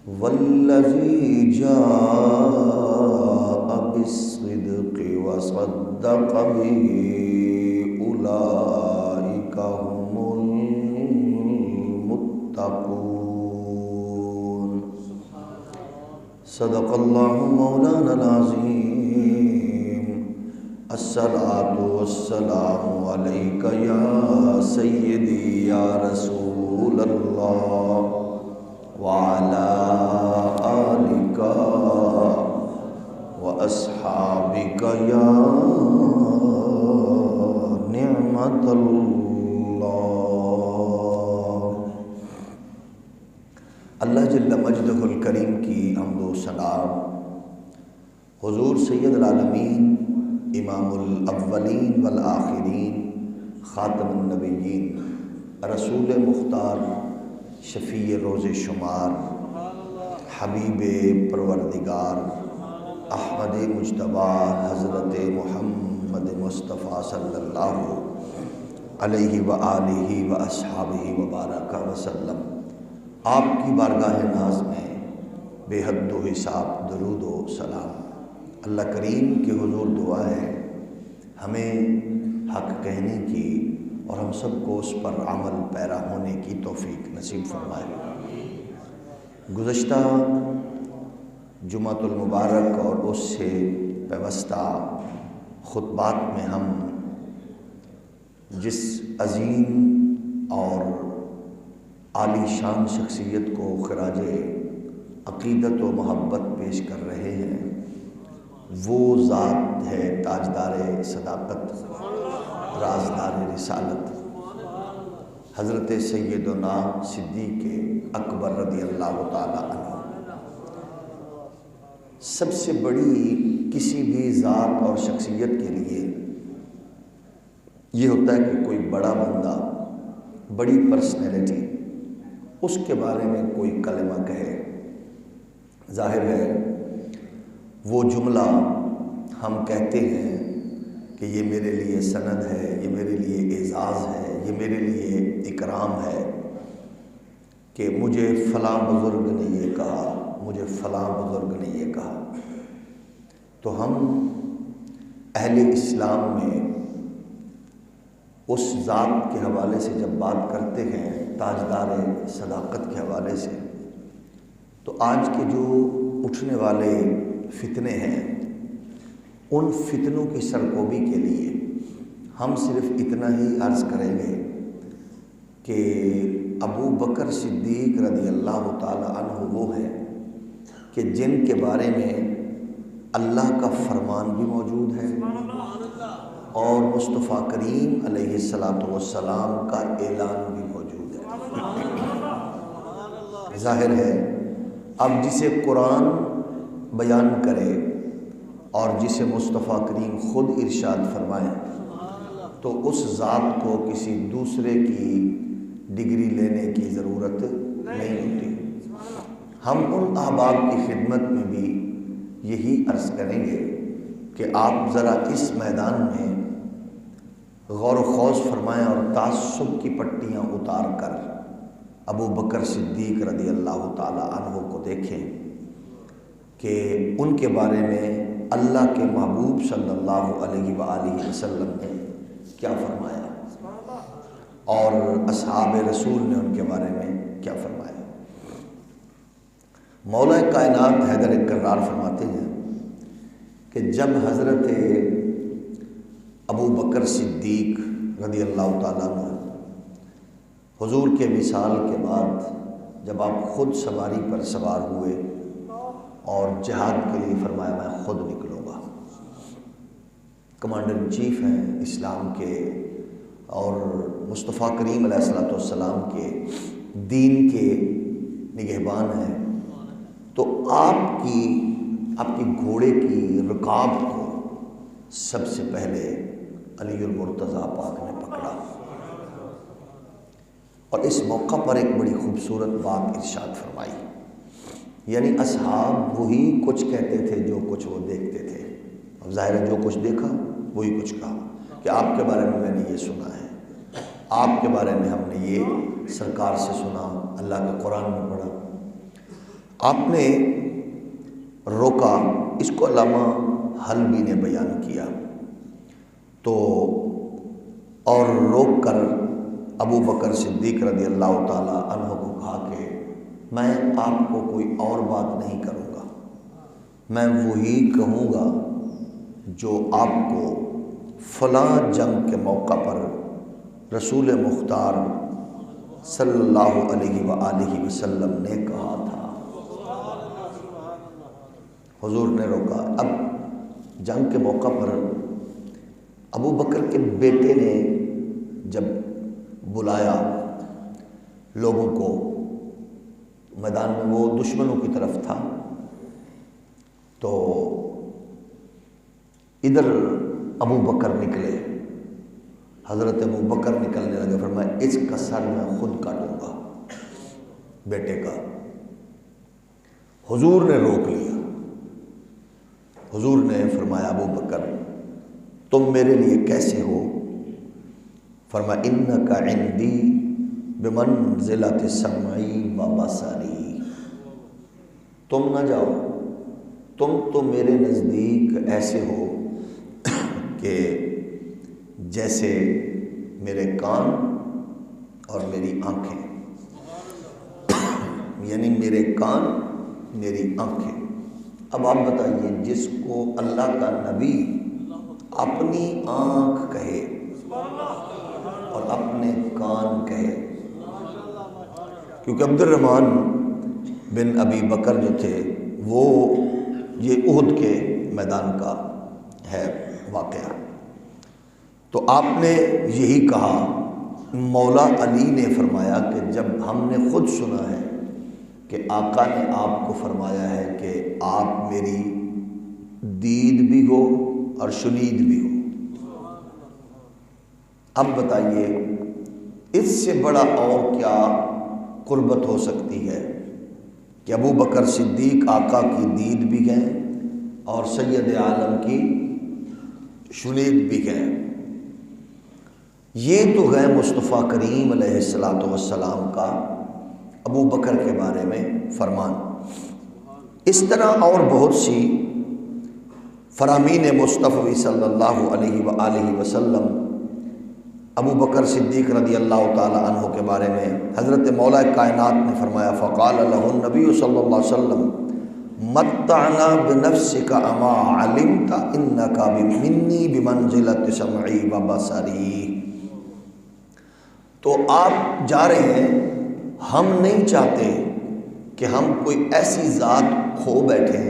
والذی جاء بالصدق وصدق به اولئک هم المتقون۔ صدق اللہ مولانا العظیم۔ الصلاۃ والسلام علیک یا سیدی یا رسول اللہ وعلی آلک واصحابک یا نعمت اللہ جل مجدہ الکریم کی حمد و ثنا حضور سید العالمین امام الاولین والآخرین خاتم النبیین رسول مختار شفیع روز شمار حبیب پروردگار احمد مجتبی حضرت محمد مصطفیٰ صلی اللہ علیہ وآلہ واصحابہ وبارک وسلم آپ کی بارگاہ ناز میں بے حد و حساب درود و سلام۔ اللہ کریم کے حضور دعا ہے ہمیں حق کہنے کی اور ہم سب کو اس پر عمل پیرا ہونے کی توفیق نصیب فرمائے۔ گزشتہ جمعۃ المبارک اور اس سے پیوستہ خطبات میں ہم جس عظیم اور عالی شان شخصیت کو خراج عقیدت و محبت پیش کر رہے ہیں وہ ذات ہے تاجدار صداقت، رازدار رسالت، حضرت سیدنا صدیق اکبر رضی اللہ تعالی عنہ۔ سب سے بڑی کسی بھی ذات اور شخصیت کے لیے یہ ہوتا ہے کہ کوئی بڑا بندہ، بڑی پرسنالٹی اس کے بارے میں کوئی کلمہ کہے۔ ظاہر ہے وہ جملہ ہم کہتے ہیں کہ یہ میرے لیے سند ہے، یہ میرے لیے اعزاز ہے، یہ میرے لیے اکرام ہے کہ مجھے فلاں بزرگ نے یہ کہا، مجھے فلاں بزرگ نے یہ کہا۔ تو ہم اہل اسلام میں اس ذات کے حوالے سے جب بات کرتے ہیں تاجدار صداقت کے حوالے سے، تو آج کے جو اٹھنے والے فتنے ہیں ان فتنوں کی سرکوبی کے لیے ہم صرف اتنا ہی عرض کریں گے کہ ابو بکر صدیق رضی اللہ تعالی عنہ وہ ہیں کہ جن کے بارے میں اللہ کا فرمان بھی موجود ہے اور مصطفیٰ کریم علیہ السلام کا اعلان بھی موجود ہے۔ ظاہر ہے اب جسے قرآن بیان کرے اور جسے مصطفیٰ کریم خود ارشاد فرمائے تو اس ذات کو کسی دوسرے کی ڈگری لینے کی ضرورت نہیں ہوتی۔ ہم ان احباب کی خدمت میں بھی یہی عرض کریں گے کہ آپ ذرا اس میدان میں غور و خوض فرمائیں اور تعصب کی پٹیاں اتار کر ابو بکر صدیق رضی اللہ تعالی عنہ کو دیکھیں کہ ان کے بارے میں اللہ کے محبوب صلی اللہ علیہ وآلہ وسلم نے کیا فرمایا اور اصحاب رسول نے ان کے بارے میں کیا فرمایا۔ مولا کائنات حیدر کرار فرماتے ہیں کہ جب حضرت ابو بکر صدیق رضی اللہ تعالیٰ عنہ حضور کے وصال کے بعد جب آپ خود سواری پر سوار ہوئے اور جہاد کے لیے فرمایا میں خود نکلوں گا، کمانڈر ان چیف ہیں اسلام کے اور مصطفیٰ کریم علیہ السلام کے دین کے نگہبان ہیں، تو آپ کی گھوڑے کی رکاب کو سب سے پہلے علی المرتضیٰ پاک نے پکڑا اور اس موقع پر ایک بڑی خوبصورت بات ارشاد فرمائی، یعنی اصحاب وہی کچھ کہتے تھے جو کچھ وہ دیکھتے تھے۔ اب ظاہر ہے جو کچھ دیکھا وہی کچھ کہا کہ آپ کے بارے میں نے یہ سنا ہے، آپ کے بارے میں ہم نے یہ سرکار سے سنا، اللہ کے قرآن میں پڑھا۔ آپ نے روکا، اس کو علامہ حلبی نے بیان کیا، تو اور روک کر ابو بکر صدیق رضی اللہ تعالی عنہ کو کہا کہ میں آپ کو کوئی اور بات نہیں کروں گا، میں وہی کہوں گا جو آپ کو فلاں جنگ کے موقع پر رسول مختار صلی اللہ علیہ وآلہ وسلم نے کہا تھا۔ حضور نے روکا۔ اب جنگ کے موقع پر ابو بکر کے بیٹے نے جب بلایا لوگوں کو، میدان میں وہ دشمنوں کی طرف تھا، تو ادھر ابو بکر نکلے، حضرت ابو بکر نکلنے لگے، فرمایا اس کا سر میں خود کاٹوں گا بیٹے کا۔ حضور نے روک لیا۔ حضور نے فرمایا ابو بکر تم میرے لیے کیسے ہو؟ فرمایا انکا عندی بمنزلۃ سمعی و بصری، تم نہ جاؤ، تم تو میرے نزدیک ایسے ہو کہ جیسے میرے کان اور میری آنکھیں، یعنی میرے کان میری آنکھیں۔ اب آپ بتائیے، جس کو اللہ کا نبی اپنی آنکھ کہے اور اپنے کان کہے، کیونکہ عبد الرحمن بن ابی بکر جو تھے وہ یہ احد کے میدان کا ہے واقعہ، تو آپ نے یہی کہا۔ مولا علی نے فرمایا کہ جب ہم نے خود سنا ہے کہ آقا نے آپ کو فرمایا ہے کہ آپ میری دید بھی ہو اور شنید بھی ہو، اب بتائیے اس سے بڑا اور کیا قربت ہو سکتی ہے کہ ابو بکر صدیق آقا کی دید بھی ہیں اور سید عالم کی شنید بھی ہیں۔ یہ تو ہے مصطفیٰ کریم علیہ السلام کا ابو بکر کے بارے میں فرمان۔ اس طرح اور بہت سی فرامین مصطفی صلی اللہ علیہ وآلہ وسلم ابو بکر صدیق رضی اللہ تعالی عنہ کے بارے میں حضرت مولا کائنات نے فرمایا فقال له النبی صلی اللہ علیہ وسلم متعنا بنفسک اما علمت انک منی بمنزلۃ سمعی و بصری، تو آپ جا رہے ہیں، ہم نہیں چاہتے کہ ہم کوئی ایسی ذات کھو بیٹھے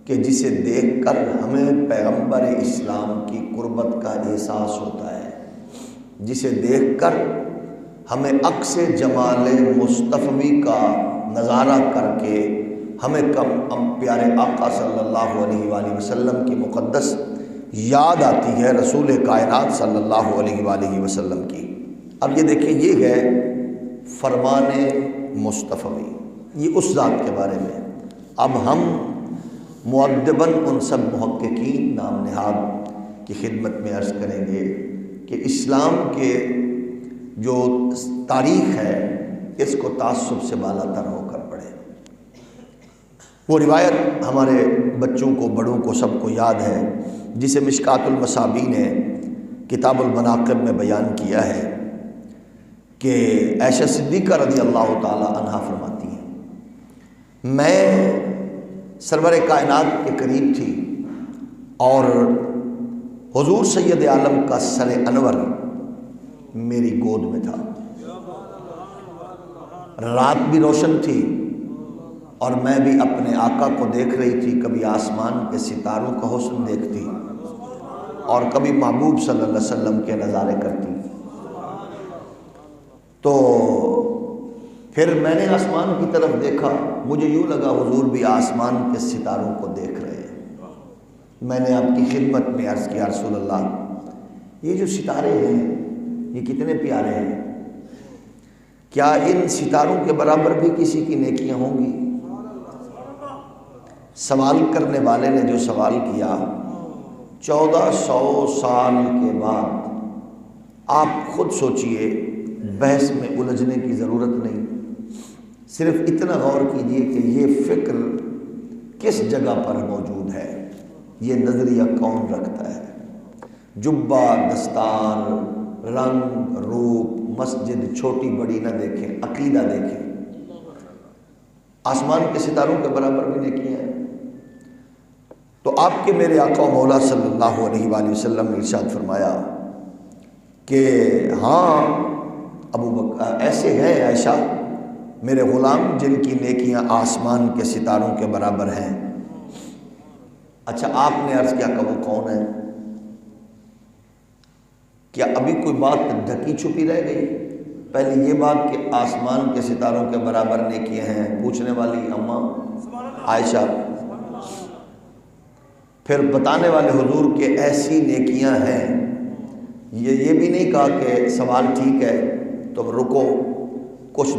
کہ جسے دیکھ کر ہمیں پیغمبر اسلام کی قربت کا احساس ہوتا ہے، جسے دیکھ کر ہمیں عکس جمال مصطفی کا نظارہ کر کے ہمیں پیارے آقا صلی اللہ علیہ وآلہ وسلم کی مقدس یاد آتی ہے، رسول کائنات صلی اللہ علیہ وآلہ وسلم کی۔ اب یہ دیکھیں، یہ ہے فرمان مصطفی، یہ اس ذات کے بارے میں۔ اب ہم مؤدباً ان سب محققین نام نہاد کی خدمت میں عرض کریں گے کہ اسلام کے جو تاریخ ہے اس کو تعصب سے بالا تر ہو کر پڑھے۔ وہ روایت ہمارے بچوں کو، بڑوں کو، سب کو یاد ہے، جسے مشکات المصابیح نے کتاب المناقب میں بیان کیا ہے کہ عائشہ صدیقہ رضی اللہ تعالی عنہا فرماتی ہیں میں سرور کائنات کے قریب تھی اور حضور سید عالم کا سر انور میری گود میں تھا، رات بھی روشن تھی اور میں بھی اپنے آقا کو دیکھ رہی تھی، کبھی آسمان کے ستاروں کا حسن دیکھتی اور کبھی محبوب صلی اللہ علیہ وسلم کے نظارے کرتی۔ تو پھر میں نے آسمان کی طرف دیکھا، مجھے یوں لگا حضور بھی آسمان کے ستاروں کو دیکھ رہے ہیں۔ میں نے آپ کی خدمت میں عرض کیا رسول اللہ، یہ جو ستارے ہیں یہ کتنے پیارے ہیں، کیا ان ستاروں کے برابر بھی کسی کی نیکیاں ہوں گی؟ سوال کرنے والے نے جو سوال کیا، 1400 سال کے بعد، آپ خود سوچئے، بحث میں الجھنے کی ضرورت نہیں، صرف اتنا غور کیجئے کہ یہ فکر کس جگہ پر موجود ہے، یہ نظریہ کون رکھتا ہے؟ جبہ، دستار، رنگ، روپ، مسجد چھوٹی بڑی نہ دیکھیں، عقیدہ دیکھیں۔ آسمان کے ستاروں کے برابر بھی نیکیاں ہیں۔ تو آپ کے میرے آقا و مولا صلی اللہ علیہ وآلہ وسلم نے ارشاد فرمایا کہ ہاں ابو بکر ایسے ہیں عائشہ میرے غلام جن کی نیکیاں آسمان کے ستاروں کے برابر ہیں۔ اچھا آپ نے عرض کیا کہ وہ کون ہے؟ کیا ابھی کوئی بات ڈھکی چھپی رہ گئی؟ پہلے یہ بات کہ آسمان کے ستاروں کے برابر نیکیاں ہیں، پوچھنے والی اماں عائشہ، پھر بتانے والے حضور کہ ایسی نیکیاں ہیں۔ یہ بھی نہیں کہا کہ سوال ٹھیک ہے تم رکو، کچھ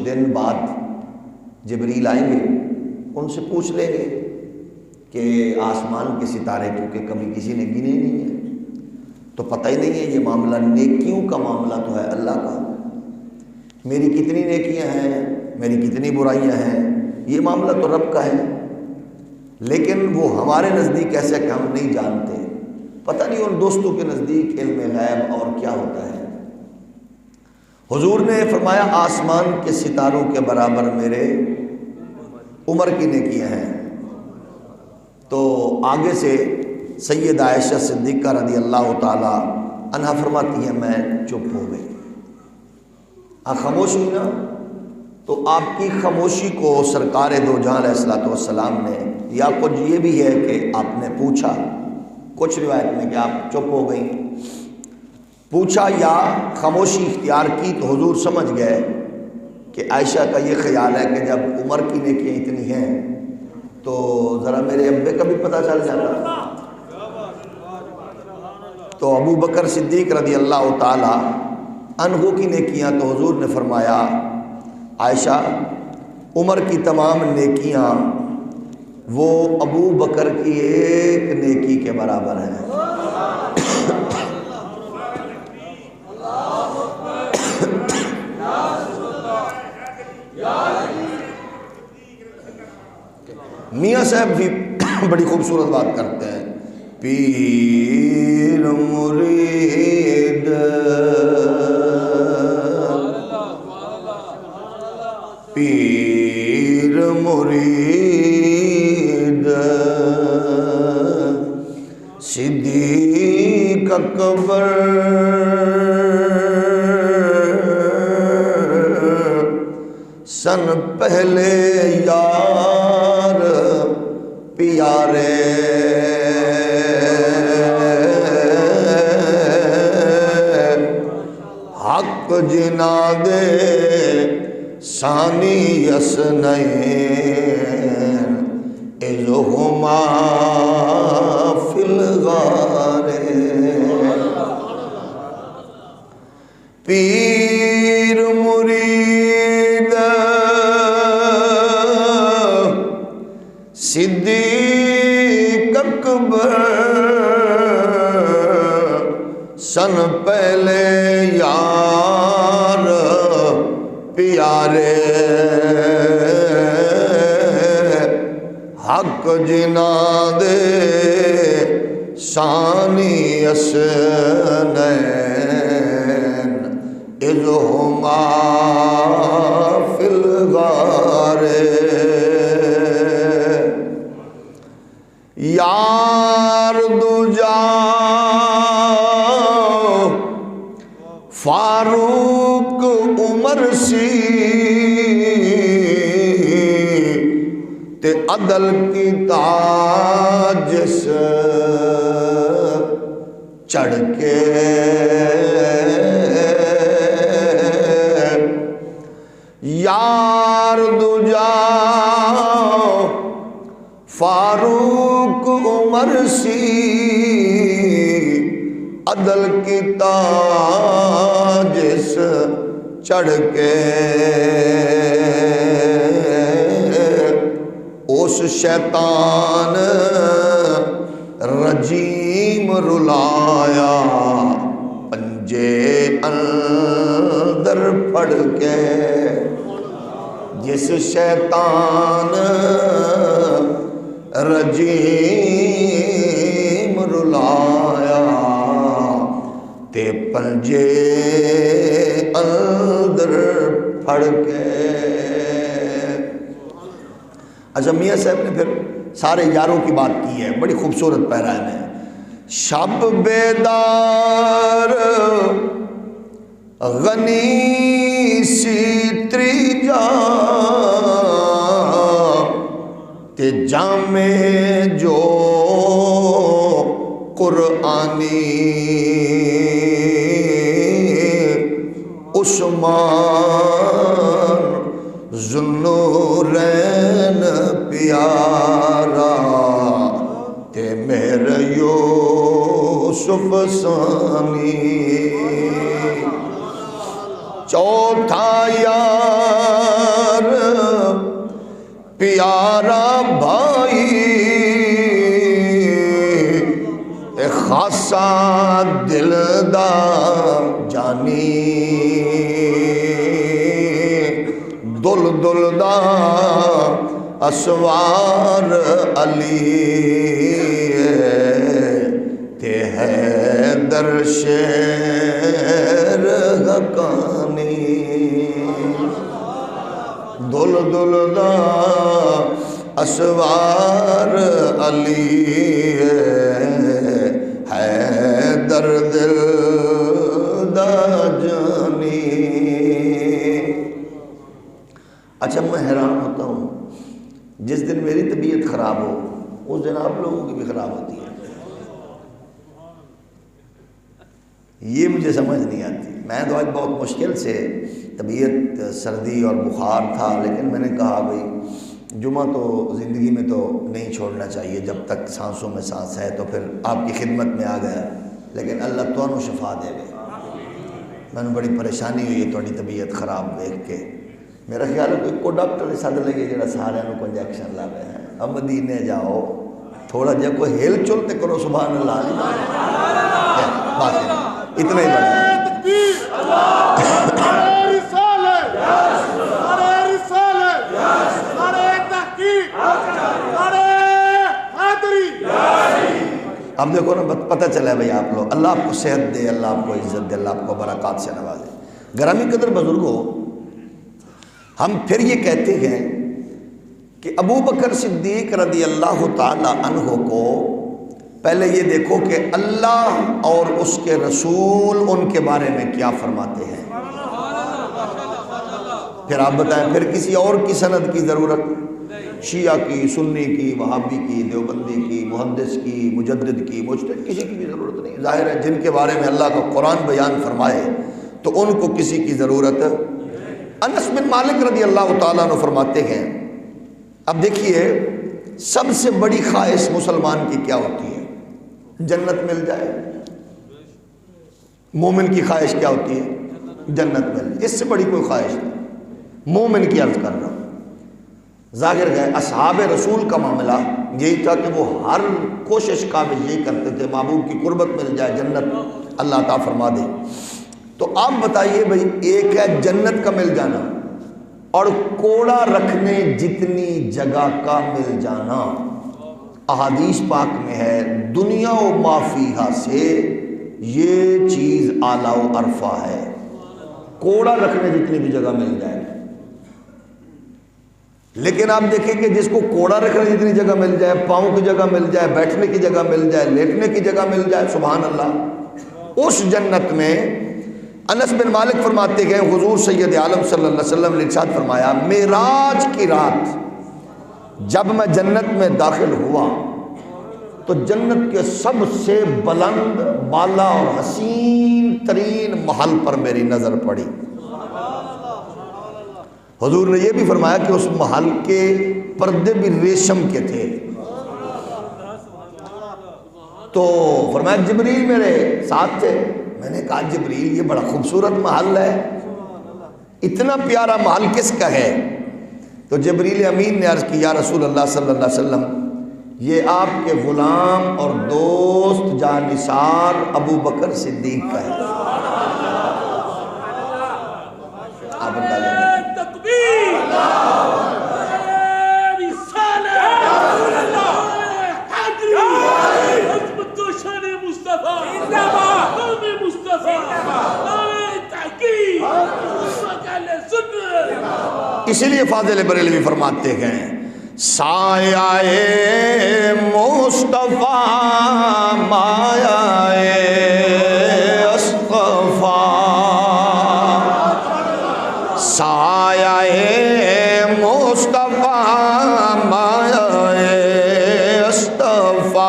دن بعد جبریل آئیں گے، ان سے پوچھ لیں گے کہ آسمان کے ستارے کیونکہ کبھی کسی نے گنے نہیں ہیں، تو پتہ ہی نہیں ہے یہ معاملہ نیکیوں کا معاملہ تو ہے اللہ کا، میری کتنی نیکیاں ہیں، میری کتنی برائیاں ہیں، یہ معاملہ تو رب کا ہے، لیکن وہ ہمارے نزدیک ایسے کہ ہم نہیں جانتے، پتہ نہیں ان دوستوں کے نزدیک علم غیب اور کیا ہوتا ہے۔ حضور نے فرمایا آسمان کے ستاروں کے برابر میرے عمر کی نیکیاں ہیں۔ تو آگے سے سید عائشہ صدیقہ رضی اللہ تعالی عنہا فرماتی ہیں میں چپ ہو گئی، خاموش ہوئی نا، تو آپ کی خاموشی کو سرکار دو جہاں علیہ الصلوۃ والسلام نے، یا کچھ یہ بھی ہے کہ آپ نے پوچھا، کچھ روایت میں کہ آپ چپ ہو گئیں، پوچھا یا خاموشی اختیار کی، تو حضور سمجھ گئے کہ عائشہ کا یہ خیال ہے کہ جب عمر کی نیکیاں اتنی ہیں تو ذرا میرے ابے کا بھی پتہ چل جاتا۔ تو ابو بکر صدیق رضی اللہ تعالی عنہ کی نیکیاں، تو حضور نے فرمایا عائشہ عمر کی تمام نیکیاں وہ ابو بکر کی ایک نیکی کے برابر ہیں۔ میاں صاحب بھی بڑی خوبصورت بات کرتے ہیں، پیر مرید پیر مرید صدیق اکبر سن پہلے یار پیارے حق جنا دے ثانی اسنین اذہما فی الغار پیر مرید صدیق اکبر سن پہلے یار پیارے حق جنا دے ثانی اسنین اذہما فی الغار یار دوجا فاروق عمر سی تے عدل کی تاج سے چڑھ کے یار دوجا فاروق عمر سی عدل کی تاج سے چڑھ کے اس شیطان رجیم رلایا پنجے اندر پڑ کے جس شیطان رجیم رلایا تے پنجے اندر پھڑ کے. اچھا میاں صاحب نے پھر سارے یاروں کی بات کی ہے, بڑی خوبصورت پیرا ہے. شب بیدار غنی سی تریجا تے جامع جو قرآنی عثمان ذوالنورین پیارا تے میرا یوسف ثانی. چوتھا یار پیارا بھائی خاصا دل دا جانی دل دل دا اسوار علی تے حیدر شیر حقانی دل دل دا اسوار علی حیدر دل دا جانی. اچھا میں حیران ہوتا ہوں جس دن میری طبیعت خراب ہو اس دن آپ لوگوں کی بھی خراب ہوتی ہے. یہ مجھے سمجھ نہیں آتی. میں تو آج بہت مشکل سے طبیعت سردی اور بخار تھا, لیکن میں نے کہا بھئی جمعہ تو زندگی میں تو نہیں چھوڑنا چاہیے, جب تک سانسوں میں سانس ہے. تو پھر آپ کی خدمت میں آ گیا, لیکن اللہ تمہیں شفا دے گا. میں نے بڑی پریشانی ہوئی ہے تھوڑی طبیعت خراب دیکھ کے. میرا خیال ہے کوئی ڈاکٹر سد لگے جڑا سارے کو انجیکشن لا رہے ہیں. اب مدینے جاؤ تھوڑا جا کوئی ہیل چل تے کرو سبحان اللہ. بس اتنا ہی بڑا. اب دیکھو نا پتہ چلا ہے بھائی آپ لوگ, اللہ آپ کو صحت دے, اللہ آپ کو عزت دے, اللہ آپ کو برکات سے نوازے. گرامی قدر بزرگوں, ہم پھر یہ کہتے ہیں کہ ابو بکر صدیق رضی اللہ تعالی عنہ کو پہلے یہ دیکھو کہ اللہ اور اس کے رسول ان کے بارے میں کیا فرماتے ہیں, پھر آپ بتائیں. پھر کسی اور کی سند کی ضرورت, شیعہ کی, سنی کی, وہابی کی, دیوبندی کی, محدث کی, مجدد کی, مجتہد, کسی کی بھی ضرورت نہیں. ظاہر ہے جن کے بارے میں اللہ کا قرآن بیان فرمائے تو ان کو کسی کی ضرورت. انس بن مالک رضی اللہ تعالیٰ عنہ فرماتے ہیں, اب دیکھیے سب سے بڑی خواہش مسلمان کی کیا ہوتی ہے؟ جنت مل جائے. مومن کی خواہش کیا ہوتی ہے؟ جنت مل جائے. اس سے بڑی کوئی خواہش نہیں. مومن کی عرض کر رہا ہوں. ظاہر ہے اصحاب رسول کا معاملہ یہی تھا کہ وہ ہر کوشش کامل یہی کرتے تھے محبوب کی قربت مل جائے, جنت اللہ عطا فرما دے. تو آپ بتائیے بھائی, ایک ہے جنت کا مل جانا اور کوڑا رکھنے جتنی جگہ کا مل جانا. احادیث پاک میں ہے دنیا و ما فیہا سے یہ چیز اعلیٰ و عرفہ ہے. کوڑا رکھنے جتنی بھی جگہ مل جائے. لیکن آپ دیکھیں کہ جس کو کوڑا رکھنے جتنی جگہ مل جائے, پاؤں کی جگہ مل جائے, بیٹھنے کی جگہ مل جائے, لیٹنے کی جگہ مل جائے, سبحان اللہ. اس جنت میں انس بن مالک فرماتے ہیں حضور سید عالم صلی اللہ علیہ وسلم نے ارشاد فرمایا, معراج کی رات جب میں جنت میں داخل ہوا تو جنت کے سب سے بلند, بالا اور حسین ترین محل پر میری نظر پڑی. حضور نے یہ بھی فرمایا کہ اس محل کے پردے بھی ریشم کے تھے. تو فرمایا جبریل میرے ساتھ تھے. میں نے کہا جبریل یہ بڑا خوبصورت محل ہے, اتنا پیارا محل کس کا ہے؟ تو جبریل امین نے عرض کی یا رسول اللہ صلی اللہ علیہ وسلم یہ آپ کے غلام اور دوست جانثار ابو بکر صدیق کا ہے. آپ اسی لیے فاضل بریلوی فرماتے ہیں سایہ مصطفیٰ مایہ اصطفیٰ، سایہ مصطفیٰ مایہ اصطفیٰ،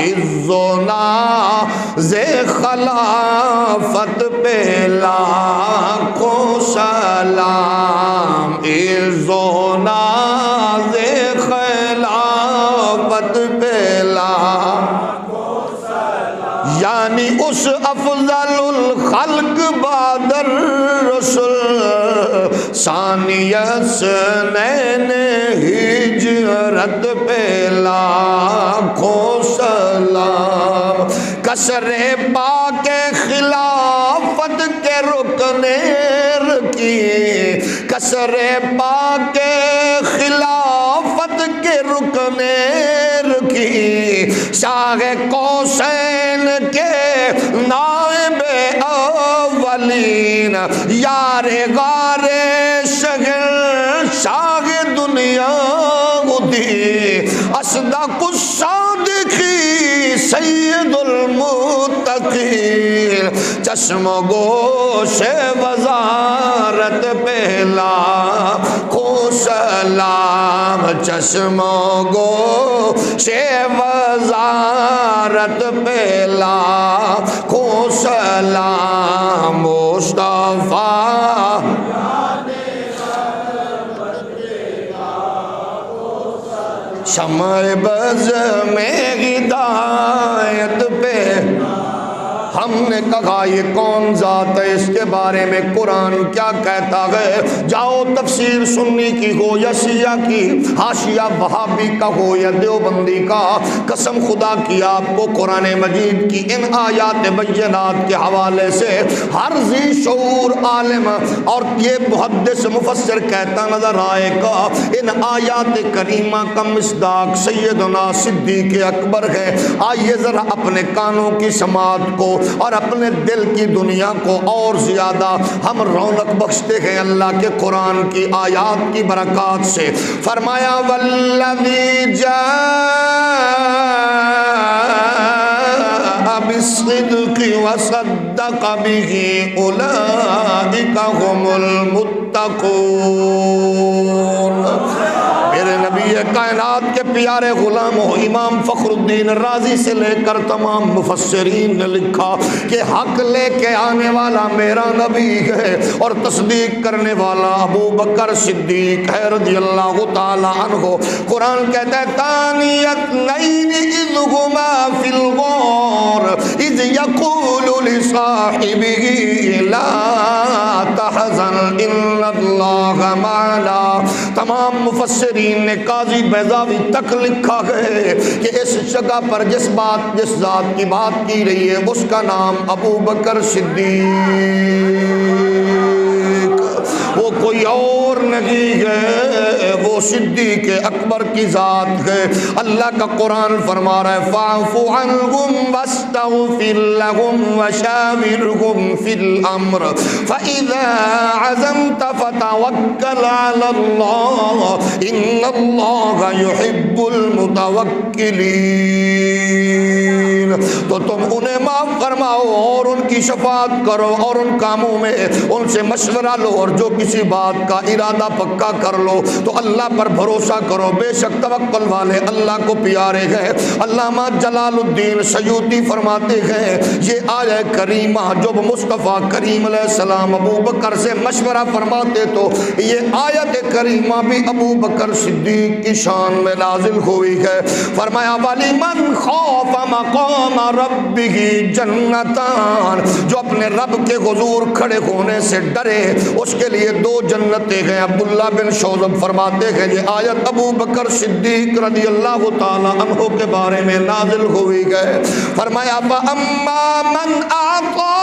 عز و ناز خلافت پہ لاکھوں سلام، عز و ناز خلافت پہ لاکھوں سلام، یعنی اس افضل الخلق بعد الرسل ثانی اثنین ہجرت پہ لاکھوں سلام، کسر پاک خلافت کے رکن رکی، کسر پاک خلافت کے رکن رکی، شاہ قوسین کے نائب اولین، یار غار شہر شاہ دنیا گدی، اصدق الصادقی سید المتقین، چشم و گوش وزارت پہلا کو سلام، چشم و گوش وزارت پہلا کو سلام، مصطفیٰ شمع بز میں ہدایت پہ، ہم نے کہا یہ کون ذات ہے، اس کے بارے میں قرآن کیا کہتا ہے؟ جاؤ تفسیر سنی کی ہو یا شیعہ کی، حاشیہ وہابی کا ہو یا دیوبندی کا، قسم خدا کی آپ کو قرآن مجید کی ان آیات بینات کے حوالے سے ہر ذی شعور عالم اور یہ محدث مفسر کہتا نظر آئے گا ان آیات کریمہ کا مصداق سیدنا صدیق اکبر ہے۔ آئیے ذرا اپنے کانوں کی سماعت کو اور اپنے دل کی دنیا کو اور زیادہ ہم رونق بخشتے ہیں اللہ کے قرآن کی آیات کی برکات سے۔ فرمایا والذی جاء بالصدق وصدق به اولئک هم المتقون۔ میرے نبی کائنات کے پیارے غلام ہو امام فخر الدین رازی سے لے کر تمام مفسرین نے لکھا کہ حق لے کے آنے والا میرا نبی ہے اور تصدیق کرنے والا ابو بکر صدیق ہے رضی اللہ تعالی عنہ۔ قرآن کہتا ہے ثانیت نین اذ ہما فی الغار اذ یقول لصاحبہ لا تحزن ان اللہ معنا۔ تمام مفسرین نے قاضی بیضاوی تک لکھا ہے کہ اس جگہ پر جس ذات کی بات کی رہی ہے اس کا نام ابو بکر صدیق، وہ کوئی اور نہیں ہے، وہ صدیق اکبر کی ذات ہے۔ اللہ کا قرآن فرما رہا ہے فاعف عنہم واستغفر لہم وشاورہم فی الامر فاذا عزمت فتوکل علی اللہ ان اللہ یحب المتوکلین۔ تو تم انہیں معاف فرماؤ اور ان کی شفاعت کرو اور ان کاموں میں ان سے مشورہ لو، اور جو کسی بات کا ارادہ پکا کر لو تو اللہ پر بھروسہ کرو، بے شک توکل والے اللہ کو پیارے ہیں۔ علامہ جلال الدین سیوطی فرماتے ہیں یہ آیہ کریمہ جب مصطفیٰ کریم علیہ السلام ابو بکر سے مشورہ فرماتے تو یہ آیت کریمہ بھی ابو بکر صدیق کی شان میں نازل ہوئی ہے۔ فرمایا وَلِمَنْ خَافَ مَقَامَ رَبِّهِ جَنَّتَانِ، جو اپنے رب کے حضور کھڑے ہونے سے ڈرے اس کے لیے دو جنتیں ہیں۔ عبداللہ بن شوذب فرماتے ہیں یہ آیت ابو بکر صدیق رضی اللہ تعالی عنہ کے بارے میں نازل ہوئی ہے۔ فرمایا فَأَمَّا مَنْ أَعْطَىٰ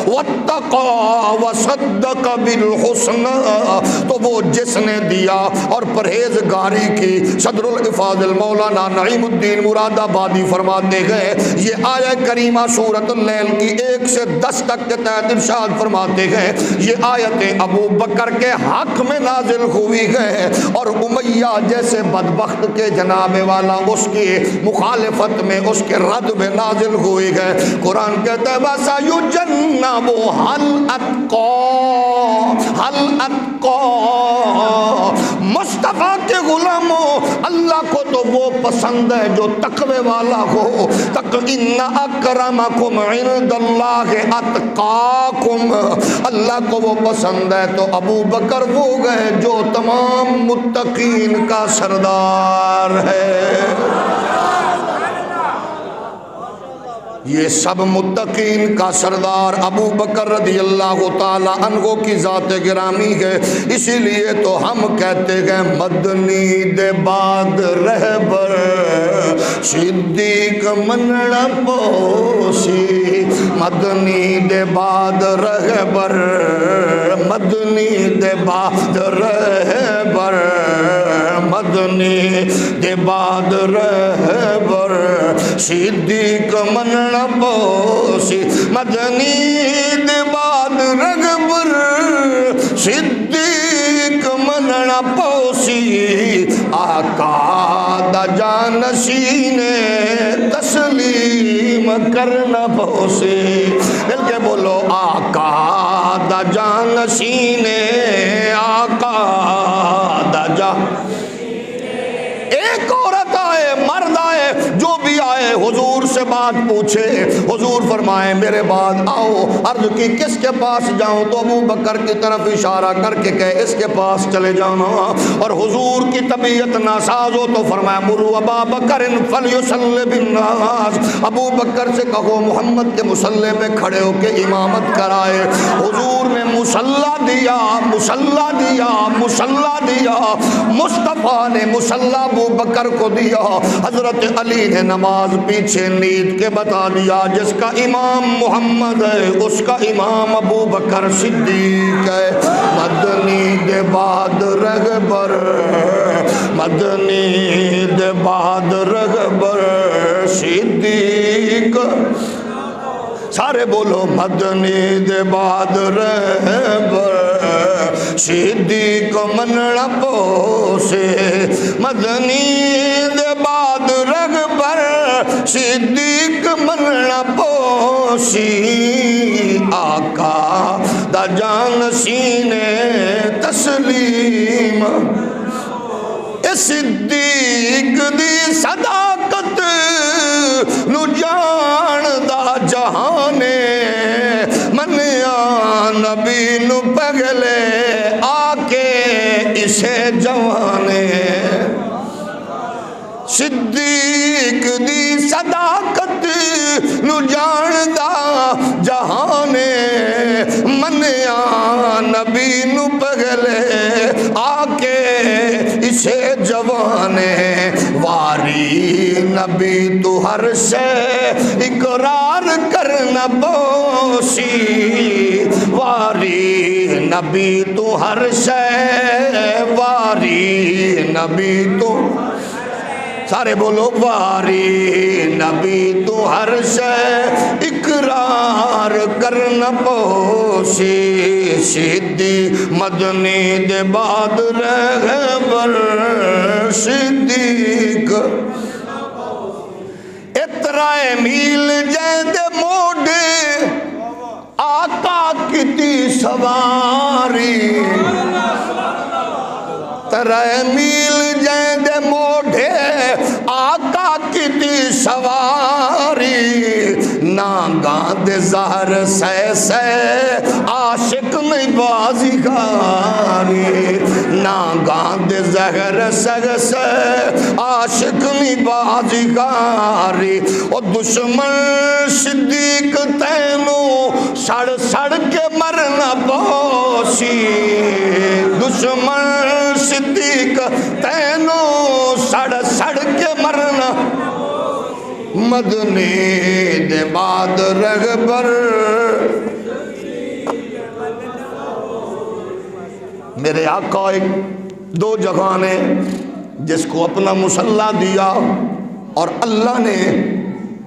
وَاتَّقَىٰ وَاتَّقَى وَصَدَّقَ بِالْحُسْنَى، تو وہ جس نے دیا اور پرہیزگاری کی۔ صدر الافاضل مولانا نعیم الدین مراد آبادی فرماتے گئے یہ آیہ کریمہ سورۃ اللیل کی 1 سے 10 تک کے تحت ارشاد فرماتے گئے یہ آیتیں ابو بکر کے حق میں نازل ہوئی گئے اور امیہ جیسے بدبخت کے جناب والا اس کی مخالفت میں اس کے رد میں نازل ہوئی گئے۔ قرآن کہتا ہے وَسَيُجَنَّبُهَا الْأَتْقَى، مصطفیٰ کے غلاموں اللہ کو تو وہ پسند ہے جو تقوی والا ہو۔ إِنَّ أَكْرَمَكُمْ عِندَ اللَّهِ أَتْقَاكُمْ، اللہ کو وہ پسند ہے تو ابو بکر وہ گئے جو تمام متقین کا سردار ہے۔ یہ سب متقین کا سردار ابو بکر رضی اللہ تعالی عنہ کی ذات گرامی ہے، اسی لیے تو ہم کہتے ہیں مدنی دے بعد رہبر صدیق منڑا پوسی، مدنی دے بعد رہبر، مدنی دے بعد رہبر، مدنی دے بعد رہبر صدیق منڑا پوسی، مدنی دے بعد رہبر صدیق منڑا پوسی، آقا دا جانشین تسلیم کرنا پوسی، مل کے بولو آقا دا جانشین، آقا دا ایک عورت آئے مرد آئے جو بھی آئے حضور سے بات پوچھے، حضور فرمائے میرے بعد آؤ، عرض کی کس کے پاس جاؤں تو ابو بکر کی طرف اشارہ کر کے کہے اس کے پاس چلے جانا، اور حضور کی طبیعت ناساز ہو تو فرمایا مروا ابا بکر فلیصلی بالناس، ابو بکر سے کہو محمد کے مصلی پہ کھڑے ہو کے امامت کرائے۔ حضور نے مصلی دیا، مصلی دیا، مصلی دیا، مصطفیٰ نے مصلی ابو بکر کو دیا، حضرت علی نے نماز پیچھے نیت کے بتا دیا، جس کا امام محمد ہے اس کا امام ابو بکر صدیق ہے۔ مدنی دے بعد رہبر، مدنی دے بعد رہبر صدیق، سارے بولو مدنی دے بعد رہبر صدیق منڑا پوسے، مدنی دے بعد رہبر صدیق منڑا پوسی، آقا دا جانشین تسلیم، صدیق دی صداقت نو جان دا جہانے، منیا نبی نو پگلے آکے اسے جوانے، صدیق دی صداقت نو جان دا جہانے، منیا نبی نو پگلے آکے اسے جوانے، واری نبی تو ہر شے اقرار کرنا بوسی، واری نبی تو ہر شے، واری نبی تو، سارے بولو واری نبی تو ہر شے اقرار کرنا پوسی، صدیق مدنی دے بعد رہبر صدیق، اترائے میل جیندے موڈے آقا کتی سواری، ترائے میل جیندے موڈے آقا کتی سواری، ناگاں دے زہر سہ سہ عاشق نہیں بازی کاری، ناگاں دے زہر سہ سہ عاشق نہیں بازی کاری، او دشمن صدیق تینوں سڑ سڑ کے مرنا پوسی، دشمن صدیق تینوں سڑ سڑ کے مرنا، مدنی دے بعد رہبر میرے آقا ایک دو جگہ نے جس کو اپنا مصلی دیا اور اللہ نے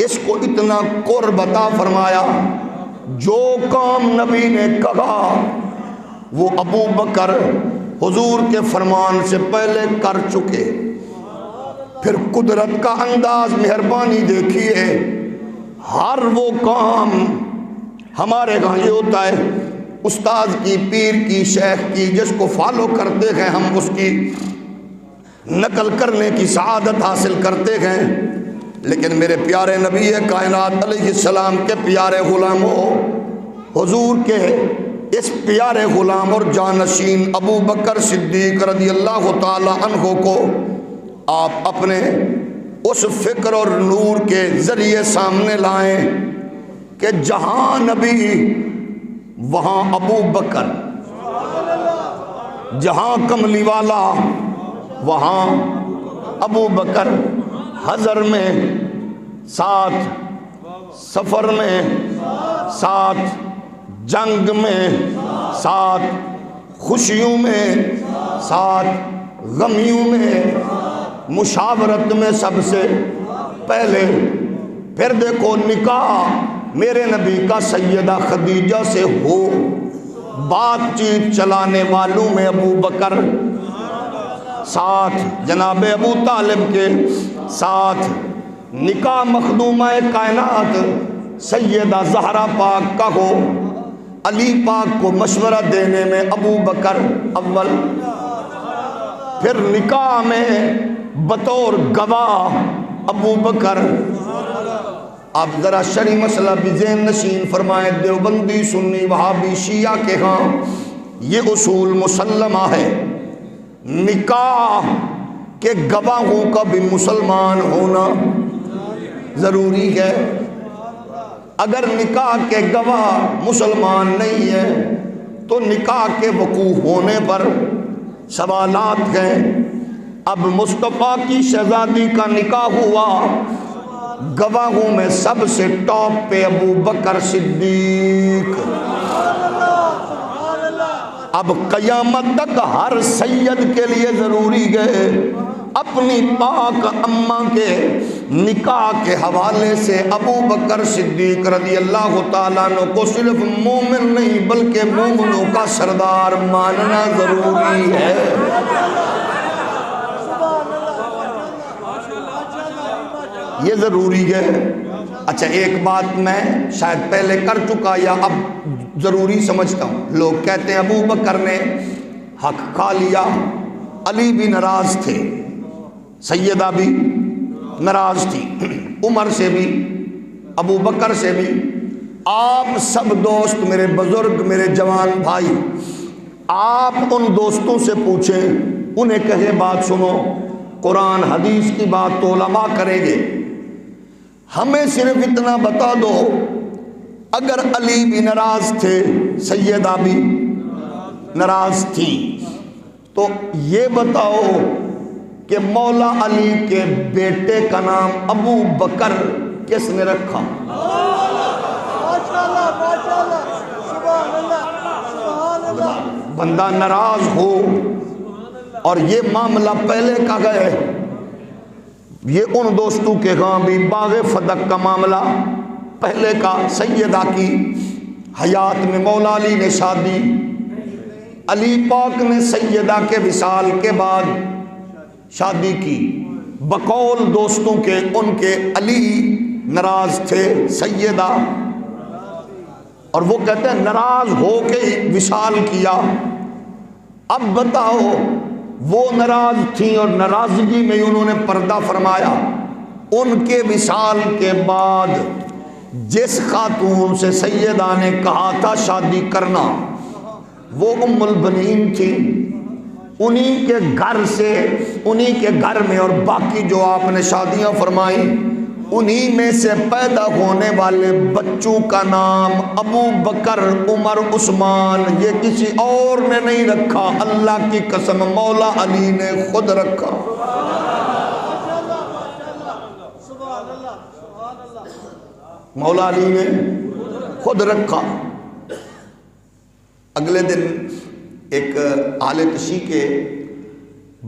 اس کو اتنا قرب عطا فرمایا، جو کام نبی نے کہا وہ ابو بکر حضور کے فرمان سے پہلے کر چکے۔ پھر قدرت کا انداز، مہربانی دیکھیے، ہر وہ کام ہمارے ہاں یہ ہوتا ہے استاد کی، پیر کی، شیخ کی، جس کو فالو کرتے ہیں ہم اس کی نقل کرنے کی سعادت حاصل کرتے ہیں، لیکن میرے پیارے نبی کائنات علیہ السلام کے پیارے غلاموں، حضور کے اس پیارے غلام اور جانشین ابو بکر صدیق رضی اللہ تعالی عنہ کو آپ اپنے اس فکر اور نور کے ذریعے سامنے لائیں کہ جہاں نبی وہاں ابو بکر، جہاں کملی والا وہاں ابو بکر، حضر میں ساتھ، سفر میں ساتھ، جنگ میں ساتھ، خوشیوں میں ساتھ، غمیوں میں، مشاورت میں سب سے پہلے۔ پھر دیکھو نکاح میرے نبی کا سیدہ خدیجہ سے ہو، بات چیت چلانے والوں میں ابو بکر ساتھ، جناب ابو طالب کے ساتھ، نکاح مخدومہ کائنات سیدہ زہرا پاک کا ہو، علی پاک کو مشورہ دینے میں ابو بکر اول، پھر نکاح میں بطور گواہ ابو بکر۔ آپ ذرا شرعی مسئلہ بھی ذہن نشین فرمائیں، دیوبندی، سنی، وہابی، شیعہ کے ہاں یہ اصول مسلمہ ہے، نکاح کے گواہوں کا بھی مسلمان ہونا ضروری ہے۔ اگر نکاح کے گواہ مسلمان نہیں ہے تو نکاح کے وقوع ہونے پر سوالات ہیں۔ اب مصطفیٰ کی شہزادی کا نکاح ہوا، گواہوں میں سب سے ٹاپ پہ ابو بکر صدیق۔ اب قیامت تک ہر سید کے لیے ضروری ہے اپنی پاک اماں کے نکاح کے حوالے سے ابو بکر صدیق رضی اللہ تعالیٰ عنہ کو صرف مومن نہیں بلکہ مومنوں کا سردار ماننا ضروری ہے۔ یہ ضروری ہے۔ اچھا ایک بات میں شاید پہلے کر چکا یا اب ضروری سمجھتا ہوں، لوگ کہتے ہیں ابو بکر نے حق کھا لیا، علی بھی ناراض تھے، سیدہ بھی ناراض تھی، عمر سے بھی، ابو بکر سے بھی۔ آپ سب دوست، میرے بزرگ، میرے جوان بھائی، آپ ان دوستوں سے پوچھیں، انہیں کہے بات سنو، قرآن حدیث کی بات تو علماء کریں گے، ہمیں صرف اتنا بتا دو، اگر علی بھی ناراض تھے، سیدہ بھی ناراض تھی، تو یہ بتاؤ کہ مولا علی کے بیٹے کا نام ابو بکر کس نے رکھا؟ بندہ ناراض ہو اور یہ معاملہ پہلے کا گئے، یہ ان دوستوں کے ہاں بھی باغ فدق کا معاملہ پہلے کا، سیدہ کی حیات میں مولا علی نے شادی، علی پاک نے سیدہ کے وصال کے بعد شادی کی، بقول دوستوں کے ان کے علی ناراض تھے، سیدہ، اور وہ کہتے ہیں ناراض ہو کے وصال کیا۔ اب بتاؤ وہ ناراض تھیں اور ناراضگی میں انہوں نے پردہ فرمایا، ان کے وصال کے بعد جس خاتون سے سیدہ نے کہا تھا شادی کرنا وہ ام البنین تھی، انہی کے گھر سے، انہی کے گھر میں، اور باقی جو آپ نے شادیاں فرمائیں انہی میں سے پیدا ہونے والے بچوں کا نام ابو بکر، عمر، عثمان، یہ کسی اور نے نہیں رکھا، اللہ کی قسم مولا علی نے خود رکھا۔ مولا علی نے خود رکھا۔ اگلے دن ایک اہل تشیع کے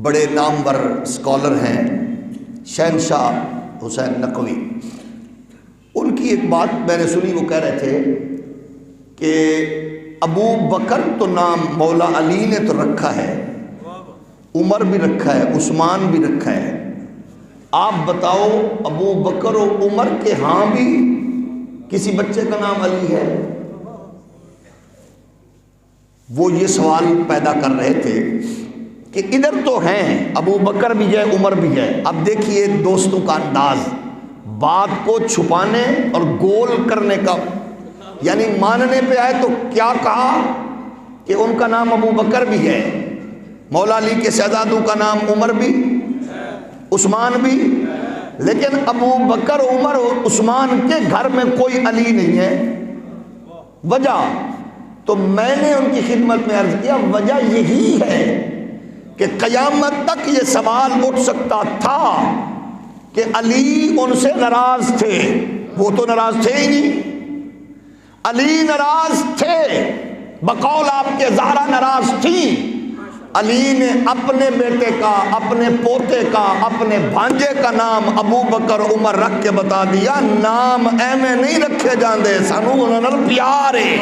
بڑے نامور اسکالر ہیں شہنشاہ حسین نقوی. ان کی ایک بات میں نے سنی، وہ کہہ رہے تھے کہ ابو بکر تو نام مولا علی نے تو رکھا ہے، عمر بھی رکھا ہے، عثمان بھی رکھا ہے. آپ بتاؤ ابو بکر و عمر کے ہاں بھی کسی بچے کا نام علی ہے؟ وہ یہ سوال پیدا کر رہے تھے کہ ادھر تو ہیں، ابو بکر بھی ہے، عمر بھی ہے. اب دیکھیے دوستوں کا انداز، بات کو چھپانے اور گول کرنے کا، یعنی ماننے پہ آئے تو کیا کہا کہ ان کا نام ابو بکر بھی ہے، مولا علی کے شہزادوں کا نام عمر بھی، عثمان بھی، لیکن ابو بکر، عمر اور عثمان کے گھر میں کوئی علی نہیں ہے. وجہ تو میں نے ان کی خدمت میں عرض کیا، وجہ یہی ہے کہ قیامت تک یہ سوال اٹھ سکتا تھا کہ علی ان سے ناراض تھے. وہ تو ناراض تھے ہی نہیں، علی ناراض تھے، بقول آپ کے زہرا ناراض تھی. علی نے اپنے بیٹے کا، اپنے پوتے کا، اپنے بھانجے کا نام ابو بکر عمر رکھ کے بتا دیا، نام ایویں نہیں رکھے جاندے، سانو انہاں نال پیار ہے.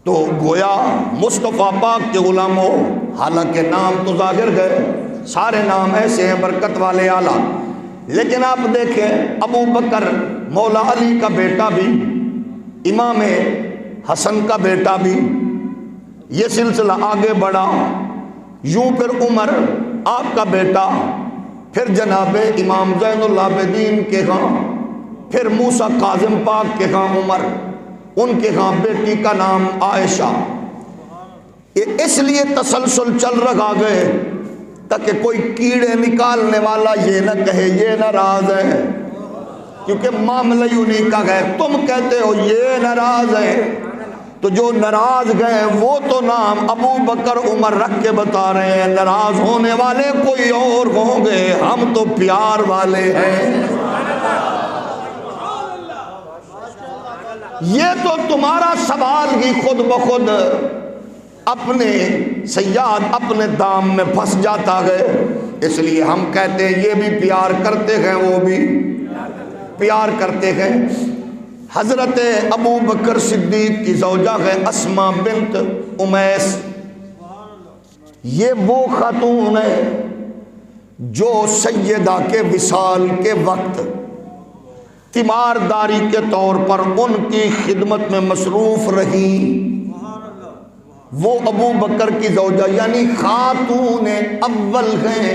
تو گویا مصطفیٰ پاک کے غلاموں، حالانکہ نام تو ظاہر گئے، سارے نام ایسے ہیں برکت والے اعلیٰ، لیکن آپ دیکھیں ابو بکر مولا علی کا بیٹا بھی، امام حسن کا بیٹا بھی، یہ سلسلہ آگے بڑھا. یوں پھر عمر آپ کا بیٹا، پھر جناب امام زین العابدین کے ہاں، پھر موسیٰ کاظم پاک کے ہاں عمر، ان کے ہاں بیٹی کا نام عائشہ. یہ اس لیے تسلسل چل رہا گئے تاکہ کوئی کیڑے نکالنے والا یہ نہ کہے یہ ناراض ہے، کیونکہ معاملہ یوں نہیں کا گئے. تم کہتے ہو یہ ناراض ہے، تو جو ناراض گئے وہ تو نام ابو بکر عمر رکھ کے بتا رہے ہیں، ناراض ہونے والے کوئی اور ہوں گے، ہم تو پیار والے ہیں. یہ تو تمہارا سوال ہی خود بخود اپنے سیاد اپنے دام میں پھنس جاتا ہے. اس لیے ہم کہتے ہیں یہ بھی پیار کرتے ہیں، وہ بھی پیار کرتے ہیں. حضرت ابو بکر صدیق کی زوجہ ہے اسماء بنت امیس. یہ وہ خاتون ہے جو سیدہ کے وصال کے وقت تیمارداری کے طور پر ان کی خدمت میں مصروف رہی. وہ ابو بکر کی زوجہ یعنی خاتون اول ہیں،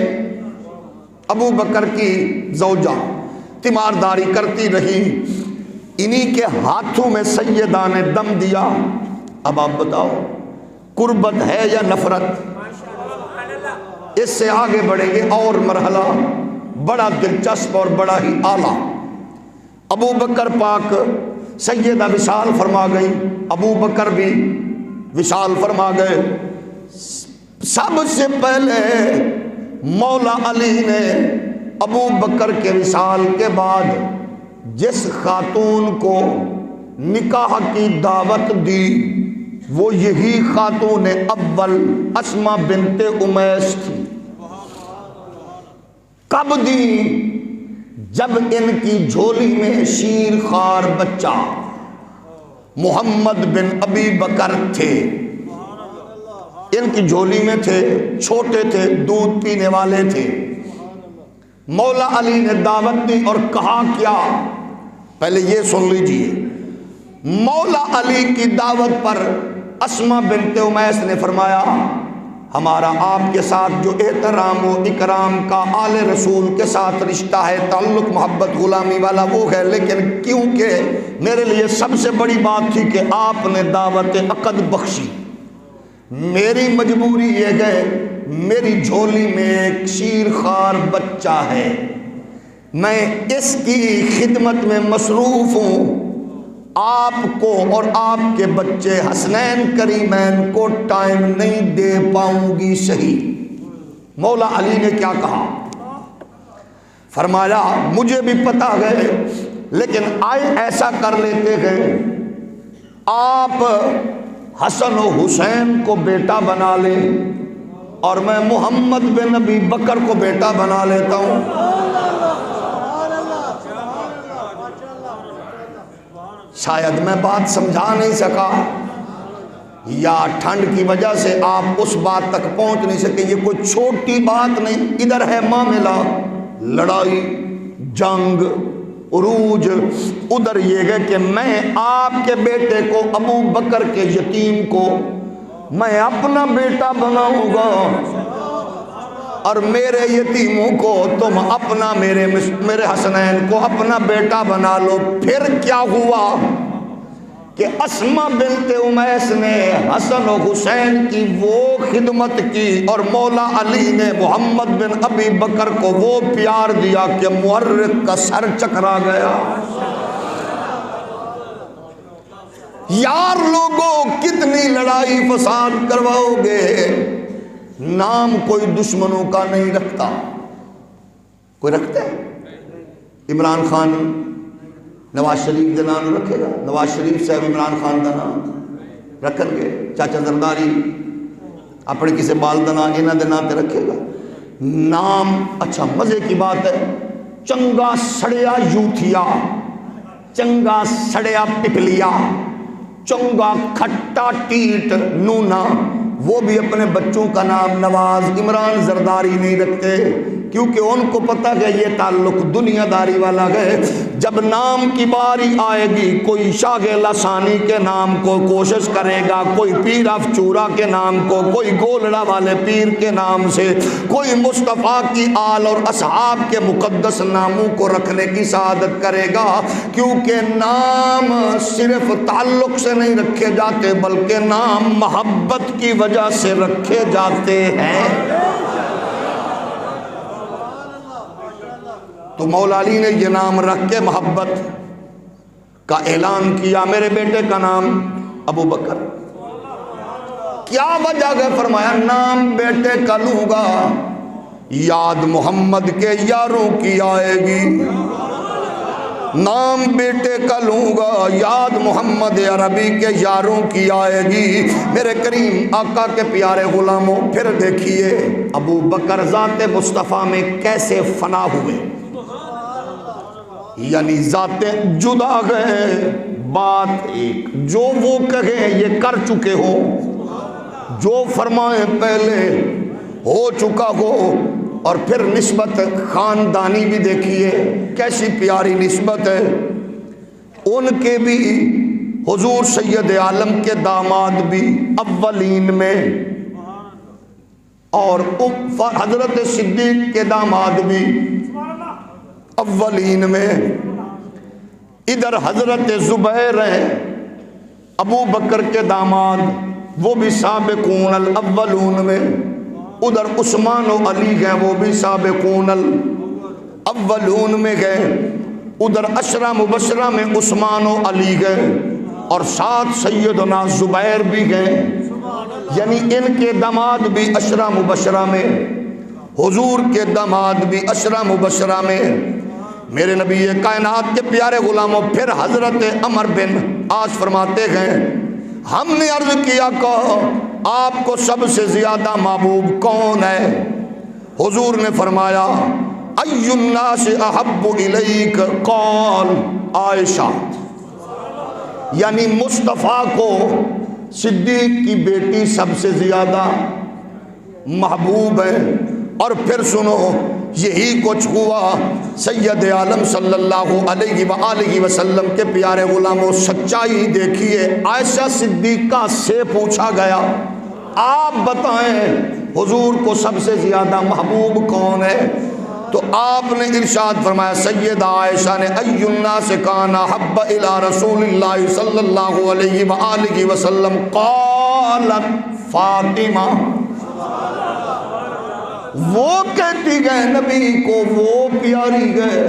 ابو بکر کی زوجہ تیمارداری کرتی رہی، انہی کے ہاتھوں میں سیدہ نے دم دیا. اب آپ بتاؤ قربت ہے یا نفرت؟ اس سے آگے بڑھیں گے اور مرحلہ بڑا دلچسپ اور بڑا ہی اعلیٰ. ابو بکر پاک سیدہ وصال فرما گئی، ابو بکر بھی وصال فرما گئے. سب سے پہلے مولا علی نے ابو بکر کے وصال کے بعد جس خاتون کو نکاح کی دعوت دی وہ یہی خاتون اول اسماء بنت امیس تھی. کب دی؟ جب ان کی جھولی میں شیر خوار بچہ محمد بن ابی بکر تھے. ان کی جھولی میں تھے، چھوٹے تھے، دودھ پینے والے تھے. مولا علی نے دعوت دی اور کہا کیا؟ پہلے یہ سن لیجئے. مولا علی کی دعوت پر اسماء بنت امیس نے فرمایا ہمارا آپ کے ساتھ جو احترام و اکرام کا آل رسول کے ساتھ رشتہ ہے، تعلق محبت غلامی والا وہ ہے، لیکن کیونکہ میرے لیے سب سے بڑی بات تھی کہ آپ نے دعوت عقد بخشی، میری مجبوری یہ ہے، میری جھولی میں ایک شیر خوار بچہ ہے، میں اس کی خدمت میں مصروف ہوں، آپ کو اور آپ کے بچے حسنین کریمین کو ٹائم نہیں دے پاؤں گی. صحیح. مولا علی نے کیا کہا؟ فرمایا مجھے بھی پتا ہے، لیکن آئے ایسا کر لیتے ہیں آپ حسن و حسین کو بیٹا بنا لیں اور میں محمد بن ابی بکر کو بیٹا بنا لیتا ہوں. شاید میں بات سمجھا نہیں سکا یا ٹھنڈ کی وجہ سے آپ اس بات تک پہنچ نہیں سکے. یہ کوئی چھوٹی بات نہیں. ادھر ہے معاملہ لڑائی، جنگ، عروج. ادھر یہ ہے کہ میں آپ کے بیٹے کو، ابو بکر کے یتیم کو میں اپنا بیٹا بناؤں گا اور میرے یتیموں کو تم اپنا، میرے حسنین کو اپنا بیٹا بنا لو. پھر کیا ہوا کہ اسما بنت امیس نے حسن و حسین کی وہ خدمت کی اور مولا علی نے محمد بن ابی بکر کو وہ پیار دیا کہ محرک کا سر چکرا گیا. یار لوگوں کتنی لڑائی فساد کرواؤ گے، نام کوئی دشمنوں کا نہیں رکھتا. کوئی رکھتا ہے؟ عمران خان نواز شریف کا نام رکھے گا؟ نواز شریف صاحب عمران خان کا نام رکھن گے؟ چاچا زرداری اپنے کسی بال کا نام انہوں کے نام تے رکھے گا؟ نام اچھا مزے کی بات ہے، چنگا سڑیا یوتھیا، چنگا سڑیا پپلیا، چنگا کھٹا ٹیٹ نونا، وہ بھی اپنے بچوں کا نام نواز عمران زرداری نہیں رکھتے، کیونکہ ان کو پتہ ہے یہ تعلق دنیا داری والا ہے. جب نام کی باری آئے گی کوئی شاہ لسانی کے نام کو کوشش کرے گا، کوئی پیر افچورا کے نام کو، کوئی گولڑا والے پیر کے نام سے، کوئی مصطفیٰ کی آل اور اصحاب کے مقدس ناموں کو رکھنے کی سعادت کرے گا. کیونکہ نام صرف تعلق سے نہیں رکھے جاتے بلکہ نام محبت کی وجہ سے رکھے جاتے ہیں. تو مولا علی نے یہ نام رکھ کے محبت کا اعلان کیا. میرے بیٹے کا نام ابو بکر. کیا وجہ ہے؟ فرمایا نام بیٹے کا لوں گا، یاد محمد کے یاروں کی آئے گی. نام بیٹے کا لوں گا، یاد محمد عربی کے یاروں کی آئے گی. میرے کریم آقا کے پیارے غلاموں، پھر دیکھیے ابو بکر ذات مصطفیٰ میں کیسے فنا ہوئے، یعنی ذاتیں جدا گئے. بات ایک، جو وہ کہیں یہ کر چکے ہو، جو فرمائیں پہلے ہو چکا ہو. اور پھر نسبت خاندانی بھی دیکھیے کیسی پیاری نسبت ہے. ان کے بھی حضور سید عالم کے داماد بھی اولین میں، اور حضرت صدیق کے داماد بھی اولین میں. ادھر حضرت زبیر ہیں ابو بکر کے داماد، وہ بھی سابقون الاولون میں. ادھر عثمان و علی گئے، وہ بھی سابقون الاولون میں گئے. ادھر عشرہ مبشرہ میں عثمان و علی گئے اور ساتھ سیدنا زبیر بھی گئے، یعنی ان کے داماد بھی عشرہ مبشرہ میں، حضور کے داماد بھی عشرہ مبشرہ میں. میرے نبی کائنات کے پیارے غلاموں، پھر حضرت عمر بن عاص فرماتے ہیں ہم نے عرض کیا کہ آپ کو سب سے زیادہ محبوب کون ہے؟ حضور نے فرمایا ای الناس احب الیک؟ قال عائشہ. یعنی مصطفیٰ کو صدیق کی بیٹی سب سے زیادہ محبوب ہے. اور پھر سنو یہی کچھ ہوا سید عالم صلی اللہ علیہ وآلہ وسلم کے پیارے غلاموں. سچائی دیکھیے، عائشہ صدیقہ سے پوچھا گیا آپ بتائیں حضور کو سب سے زیادہ محبوب کون ہے؟ تو آپ نے ارشاد فرمایا سیدہ عائشہ نے ای الناس کان احب الی رسول اللہ صلی اللہ علیہ وآلہ وسلم؟ قالت فاطمہ. وہ کہتی گئے نبی کو وہ پیاری گئے،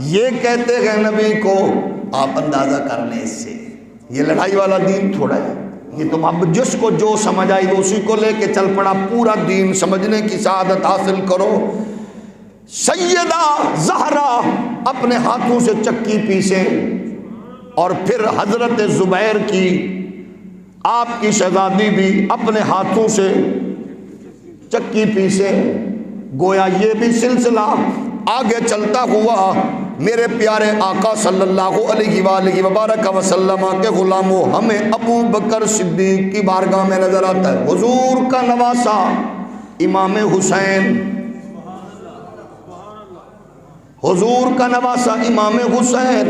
یہ کہتے گئے نبی کو آپ اندازہ کر لیں اس سے، یہ لڑائی والا دین تھوڑا ہے، یہ تو اب جس کو جو سمجھ آئی وہ اسی کو لے کے چل پڑا، پورا دین سمجھنے کی سعادت حاصل کرو۔ سیدہ زہرا اپنے ہاتھوں سے چکی پیسیں، اور پھر حضرت زبیر کی آپ کی شہزادی بھی اپنے ہاتھوں سے چکی پیسیں۔ گویا یہ بھی سلسلہ آگے چلتا ہوا میرے پیارے آقا صلی اللہ علیہ وآلہ وبارک وسلم کے غلاموں، ہمیں ابو بکر صدیق کی بارگاہ میں نظر آتا ہے۔ حضور کا نواسا امام حسین، حضور کا نواسا امام حسین،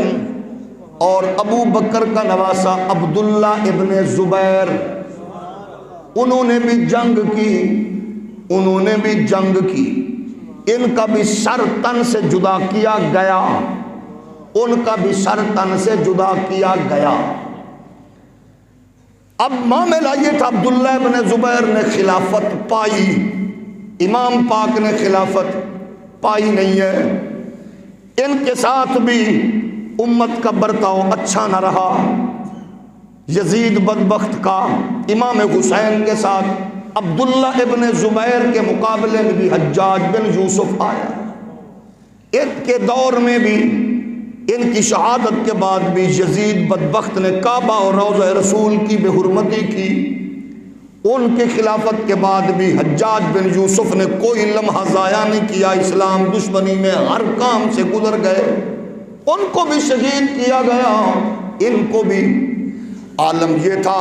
اور ابو بکر کا نواسا عبداللہ ابن زبیر، انہوں نے بھی جنگ کی، انہوں نے بھی جنگ کی، ان کا بھی سر تن سے جدا کیا گیا، ان کا بھی سر تن سے جدا کیا گیا۔ اب معاملہ یہ تھا، عبداللہ ابن زبیر نے خلافت پائی، امام پاک نے خلافت پائی نہیں ہے، ان کے ساتھ بھی امت کا برتاؤ اچھا نہ رہا۔ یزید بدبخت کا امام حسین کے ساتھ عبداللہ ابن زبیر کے مقابلے میں بھی حجاج بن یوسف آیا، ان کے دور میں بھی، ان کی شہادت کے بعد بھی یزید بدبخت نے کعبہ اور روضہ رسول کی بے حرمتی کی، ان کی خلافت کے بعد بھی حجاج بن یوسف نے کوئی لمحہ ضائع نہیں کیا، اسلام دشمنی میں ہر کام سے گزر گئے، ان کو بھی شہید کیا گیا، ان کو بھی۔ عالم یہ تھا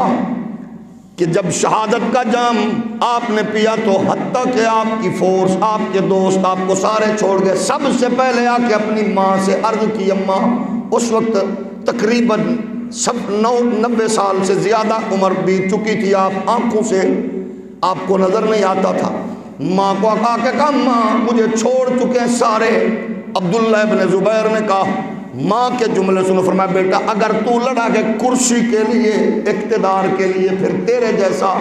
کہ جب شہادت کا جام آپ نے پیا تو حتیٰ کہ آپ کی فورس، آپ کے دوست آپ کو سارے چھوڑ گئے، سب سے پہلے آ کے اپنی ماں سے عرض کی، اماں، اس وقت تقریباً 90 سال سے زیادہ عمر بیت چکی تھی، آپ آنکھوں سے آپ کو نظر نہیں آتا تھا، ماں کو کہا کہ ماں مجھے چھوڑ چکے ہیں سارے۔ عبداللہ ابن زبیر نے کہا، ماں کے جملے سنو، فرمایا بیٹا اگر تو لڑا کہ کرسی کے لیے، اقتدار کے لیے، پھر تیرے جیسا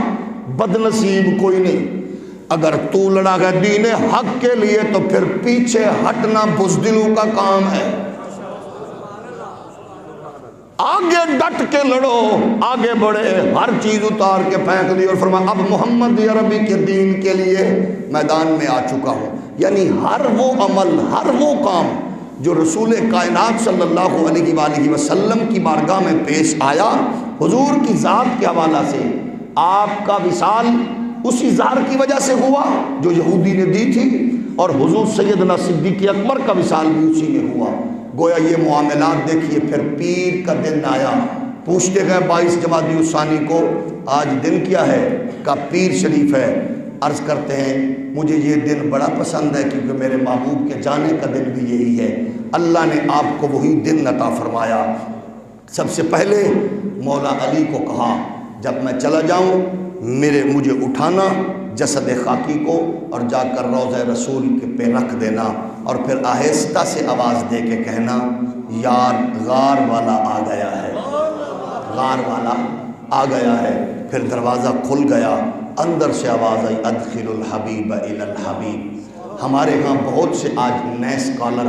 بد نصیب کوئی نہیں، اگر تو لڑا کہ دین حق کے لیے تو پھر پیچھے ہٹنا بزدلوں کا کام ہے، آگے ڈٹ کے لڑو، آگے بڑھے، ہر چیز اتار کے پھینک دی، اور فرمایا اب محمد عربی کے دین کے لیے میدان میں آ چکا ہوں۔ یعنی ہر وہ عمل، ہر وہ کام جو رسول کائنات صلی اللہ علیہ وآلہ وسلم کی بارگاہ میں پیش آیا، حضور کی ذات کے حوالہ سے، آپ کا وصال اسی زہر کی وجہ سے ہوا جو یہودی نے دی تھی، اور حضور سیدنا صدیق اکبر کا وصال بھی اسی میں ہوا۔ گویا یہ معاملات دیکھیے، پھر پیر کا دن آیا، پوچھتے گئے 22 جمادی الثانی کو آج دن کیا ہے؟ کا پیر شریف ہے۔ عرض کرتے ہیں مجھے یہ دن بڑا پسند ہے کیونکہ میرے محبوب کے جانے کا دن بھی یہی ہے، اللہ نے آپ کو وہی دن عطا فرمایا۔ سب سے پہلے مولا علی کو کہا جب میں چلا جاؤں مجھے اٹھانا جسد خاکی کو اور جا کر روضہ رسول کے پہ رکھ دینا، اور پھر آہستہ سے آواز دے کے کہنا یار غار والا آ گیا ہے، غار والا آ گیا ہے۔ پھر دروازہ کھل گیا، اندر سے آواز آئی ادخل الحبیب الی الحبیب۔ ہمارے ہاں بہت سے آج نئے اسکالر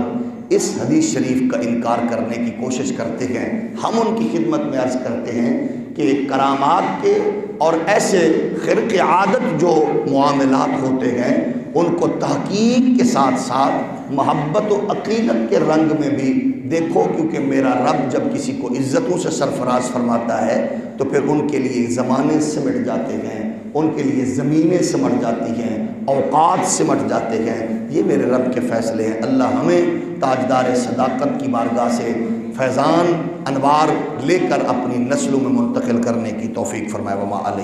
اس حدیث شریف کا انکار کرنے کی کوشش کرتے ہیں، ہم ان کی خدمت میں عرض کرتے ہیں کہ کرامات کے اور ایسے خرق عادت جو معاملات ہوتے ہیں ان کو تحقیق کے ساتھ ساتھ محبت و عقیدت کے رنگ میں بھی دیکھو، کیونکہ میرا رب جب کسی کو عزتوں سے سرفراز فرماتا ہے تو پھر ان کے لیے زمانے سمٹ جاتے ہیں، ان کے لیے زمینیں سمٹ جاتی ہیں، اوقات سمٹ جاتے ہیں، یہ میرے رب کے فیصلے ہیں۔ اللہ ہمیں تاجدار صداقت کی بارگاہ سے فیضان انوار لے کر اپنی نسلوں میں منتقل کرنے کی توفیق فرمائے۔ وما علیہ